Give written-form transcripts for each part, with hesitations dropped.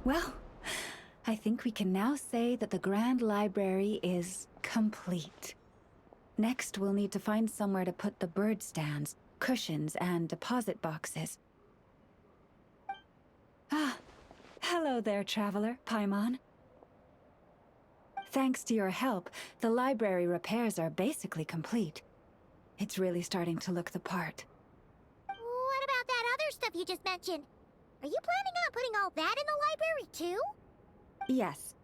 Well, I think we can now say that the Grand Library is complete. Next, we'll need to find somewhere to put the bird stands, cushions, and deposit boxes. Ah, hello there, traveler, Paimon. Thanks to your help, the library repairs are basically complete. It's really starting to look the part. What about that other stuff you just mentioned? Are you planning on putting all that in the library too? Yes.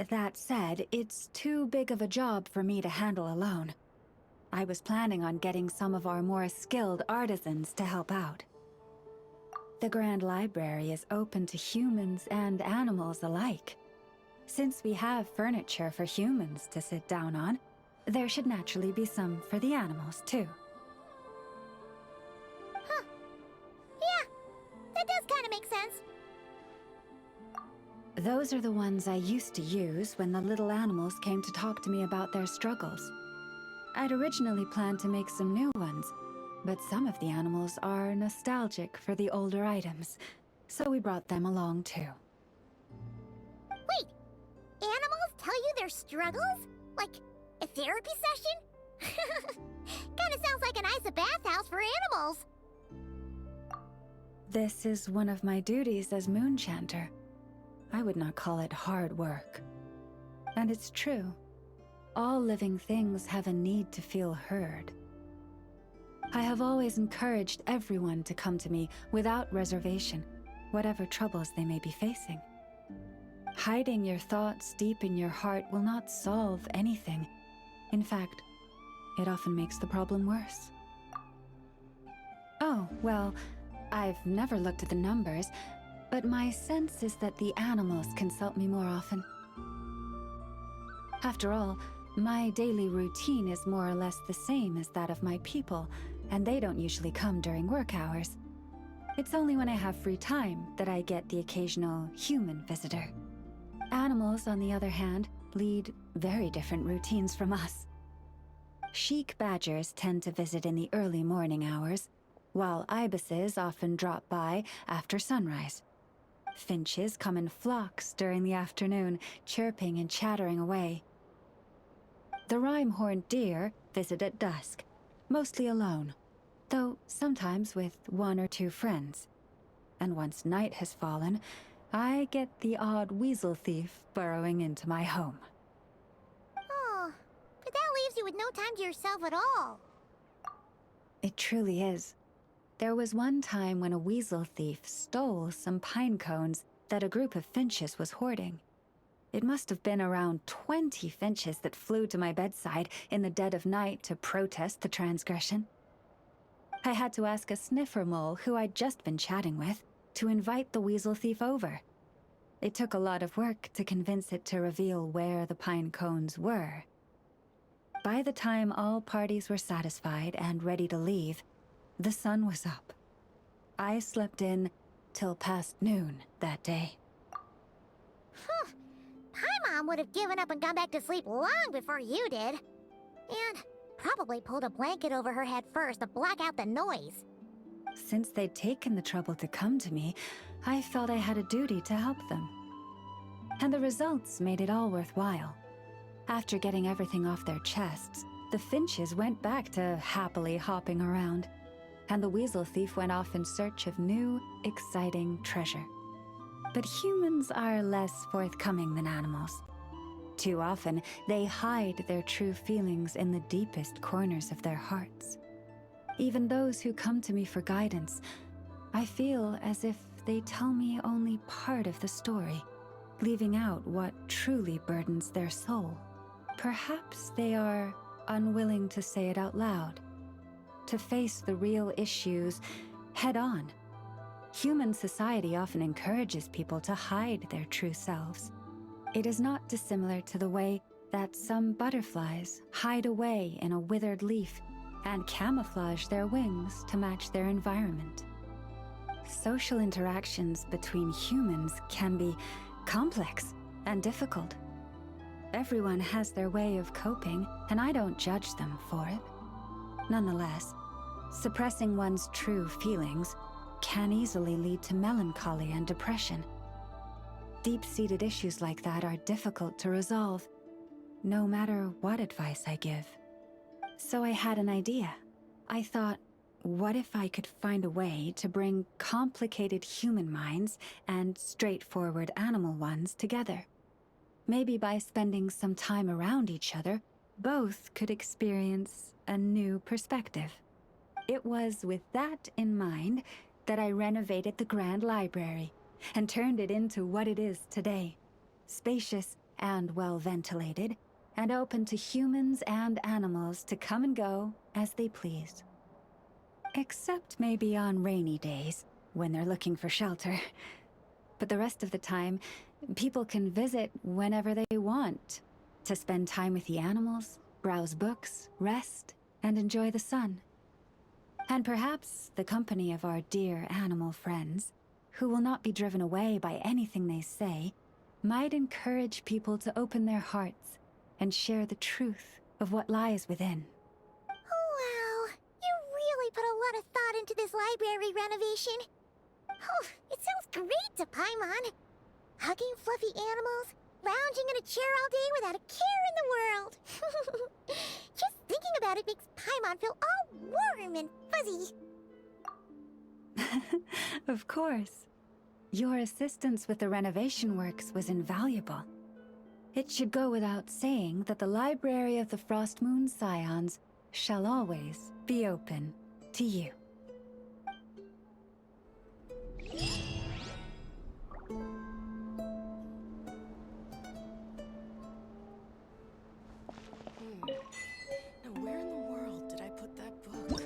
That said, it's too big of a job for me to handle alone. I was planning on getting some of our more skilled artisans to help out. The Grand Library is open to humans and animals alike. Since we have furniture for humans to sit down on, there should naturally be some for the animals too. Huh. Yeah, that does kind of make sense. Those are the ones I used to use when the little animals came to talk to me about their struggles. I'd originally planned to make some new ones, but some of the animals are nostalgic for the older items, so we brought them along too. Wait, animals tell you their struggles? Like a therapy session? Kinda sounds like an ice bathhouse for animals. This is one of my duties as Moonchanter. I would not call it hard work. And it's true. All living things have a need to feel heard. I have always encouraged everyone to come to me without reservation, whatever troubles they may be facing. Hiding your thoughts deep in your heart will not solve anything. In fact, it often makes the problem worse. Oh, well, I've never looked at the numbers, but my sense is that the animals consult me more often. After all, my daily routine is more or less the same as that of my people, and they don't usually come during work hours. It's only when I have free time that I get the occasional human visitor. Animals, on the other hand, lead very different routines from us. Sheik badgers tend to visit in the early morning hours, while ibises often drop by after sunrise. Finches come in flocks during the afternoon, chirping and chattering away. The rhyme-horned deer visit at dusk, mostly alone, though sometimes with one or two friends. And once night has fallen, I get the odd weasel thief burrowing into my home. Oh, but that leaves you with no time to yourself at all. It truly is. There was one time when a weasel thief stole some pine cones that a group of finches was hoarding. It must have been around 20 finches that flew to my bedside in the dead of night to protest the transgression. I had to ask a sniffer mole who I'd just been chatting with to invite the weasel thief over. It took a lot of work to convince it to reveal where the pine cones were. By the time all parties were satisfied and ready to leave, the sun was up. I slept in till past noon that day. Phew. Paimon would have given up and gone back to sleep long before you did. And probably pulled a blanket over her head first to block out the noise. Since they'd taken the trouble to come to me, I felt I had a duty to help them. And the results made it all worthwhile. After getting everything off their chests, the finches went back to happily hopping around, and the weasel thief went off in search of new, exciting treasure. But humans are less forthcoming than animals. Too often, they hide their true feelings in the deepest corners of their hearts. Even those who come to me for guidance, I feel as if they tell me only part of the story, leaving out what truly burdens their soul. Perhaps they are unwilling to say it out loud, to face the real issues head on. Human society often encourages people to hide their true selves. It is not dissimilar to the way that some butterflies hide away in a withered leaf and camouflage their wings to match their environment. Social interactions between humans can be complex and difficult. Everyone has their way of coping, and I don't judge them for it. Nonetheless, suppressing one's true feelings can easily lead to melancholy and depression. Deep-seated issues like that are difficult to resolve, no matter what advice I give. So I had an idea. I thought, what if I could find a way to bring complicated human minds and straightforward animal ones together? Maybe by spending some time around each other, both could experience a new perspective. It was with that in mind that I renovated the Grand Library and turned it into what it is today. Spacious and well-ventilated, and open to humans and animals to come and go as they please. Except maybe on rainy days, when they're looking for shelter. But the rest of the time, people can visit whenever they want, to spend time with the animals, browse books, rest, and enjoy the sun. And perhaps the company of our dear animal friends, who will not be driven away by anything they say, might encourage people to open their hearts and share the truth of what lies within. Wow, you really put a lot of thought into this library renovation. Oh, it sounds great to Paimon. Hugging fluffy animals, lounging in a chair all day without a care in the world. Just thinking about it makes Paimon feel all warm and fuzzy. Of course. Your assistance with the renovation works was invaluable. It should go without saying that the library of the Frostmoon Scions shall always be open to you. Now where in the world did I put that book?